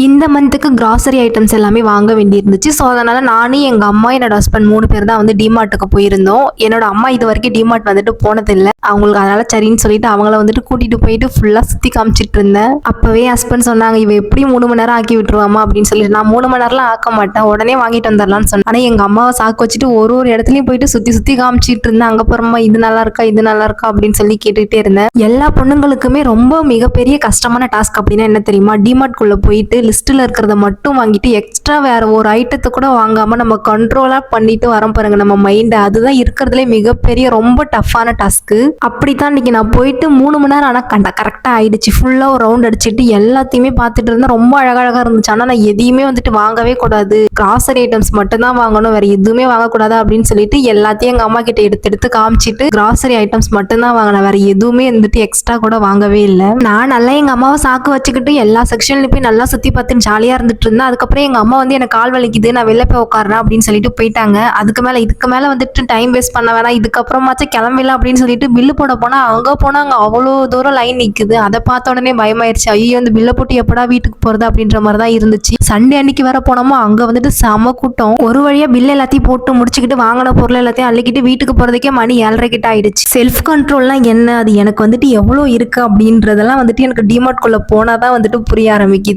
இந்த மந்த்துக்கு grocery items எல்லாமே வாங்க வேண்டியிருந்துச்சு. ஸோ அதனால நானும் எங்க அம்மா, என்னோட ஹஸ்பண்ட் 3 பேர் தான் வந்து டிமார்ட்டுக்கு போயிருந்தோம். என்னோட அம்மா இது வரைக்கும் டிமார்ட் வந்துட்டு போனதில்ல. அவங்களுக்கு அதனால சரின்னு சொல்லிட்டு அவங்கள வந்துட்டு கூட்டிட்டு போயிட்டு ஃபுல்லா சுத்தி காமிச்சிட்டு இருந்தேன். அப்பவே ஹஸ்பண்ட் சொன்னாங்க, "இவ எப்படி 3 மணி நேரம் ஆக்கி விட்டுருவாமா?" அப்படின்னு சொல்லிட்டு. நான் 3 மணி நேரம்லாம் ஆக்க மாட்டேன். உடனே வாங்கிட்டு வந்துடலாம்னு சொன்னேன். ஆனா எங்க அம்மாவை சாக்கு வச்சுட்டு ஒரு ஒரு இடத்துலயும் போயிட்டு சுத்தி சுத்தி காமிச்சிட்டு இருந்தேன். அங்க போறோமா, இது நல்லா இருக்கா, இது நல்லா இருக்கா அப்படின்னு சொல்லி கேட்டுட்டே இருந்தேன். எல்லா பொண்ணுங்களுக்குமே ரொம்ப மிகப்பெரிய கஷ்டமான டாஸ்க் அப்படின்னா என்ன தெரியுமா? டிமார்ட் குள்ள போயிட்டு லிஸ்ட்ல இருக்கிறத மட்டும் வாங்கிட்டு எக்ஸ்ட்ரா வேற ஒரு ஐட்டத்தை கூட வாங்காம நம்ம கண்ட்ரோலா பண்ணிட்டு வரோம் பாருங்க நம்ம மைண்ட். அதுதான் இருக்கிறதுலே மிகப்பெரிய ரொம்ப டஃப்பான டாஸ்க்கு. அப்படித்தான் இன்னைக்கு நான் போயிட்டு 3 மணி நேரம் ஆனா கரெக்டா ஆயிடுச்சு. ஃபுல்லா ஒரு ரவுண்ட் அடிச்சுட்டு எல்லாத்தையுமே பார்த்துட்டு இருந்தேன். ரொம்ப அழகழகா இருந்துச்சு. ஆனா நான் எதையுமே வந்துட்டு வாங்கவே கூடாது, கிராசரி ஐட்டம்ஸ் மட்டும் தான் வாங்கணும், வேற எதுவுமே வாங்கக்கூடாது அப்படின்னு சொல்லிட்டு எல்லாத்தையும் எங்க அம்மா கிட்ட எடுத்து எடுத்து காமிச்சிட்டு கிராசரி ஐட்டம்ஸ் மட்டும் தான் வாங்கினேன். வேற எதுவுமே வந்துட்டு எக்ஸ்ட்ரா கூட வாங்கவே இல்லை. நான் நல்லா எங்க அம்மாவை சாக்கு வச்சுக்கிட்டு எல்லா செக்ஷன்லயும் போய் நல்லா சுத்தி பார்த்து ஜாலியா இருந்துட்டு இருந்தேன். அதுக்கப்புறம் எங்க அம்மா வந்து எனக்கு கால் வலிக்குது, நான் வெளில போய் உட்கார்றேன் அப்படின்னு சொல்லிட்டு போயிட்டாங்க. இதுக்கு மேல வந்துட்டு டைம் வேஸ்ட் பண்ண வேணாம், இதுக்கப்புறமாச்சும் கிளம்பிடலாம் அப்படின்னு சொல்லிட்டு பில்லு போட போனா அங்க அவ்வளோ தூரம் லைன் நிக்குது. அதை பார்த்த உடனே பயமாயிருச்சு. ஐயோ இந்த பில்லை போட்டு எப்படா வீட்டுக்கு போறது அப்படின்ற மாதிரி தான் இருந்துச்சு. சண்டே அன்னைக்கு வர போனோமோ அங்க வந்துட்டு செம கூட்டம். ஒரு வழியா பில் எல்லாத்தையும் போட்டு முடிச்சுக்கிட்டு வாங்கின பொருள் எல்லாத்தையும் அள்ளிக்கிட்டு வீட்டுக்கு போறதுக்கே மணி 7:30 கிட்ட ஆயிடுச்சு. செல்ஃப் கண்ட்ரோல்லாம் என்ன, அது எனக்கு வந்துட்டு எவ்வளவு இருக்கு அப்படின்றதெல்லாம் வந்துட்டு எனக்கு டிமார்ட் குள்ள போனாதான் வந்துட்டு புரிய ஆரம்பிக்குது.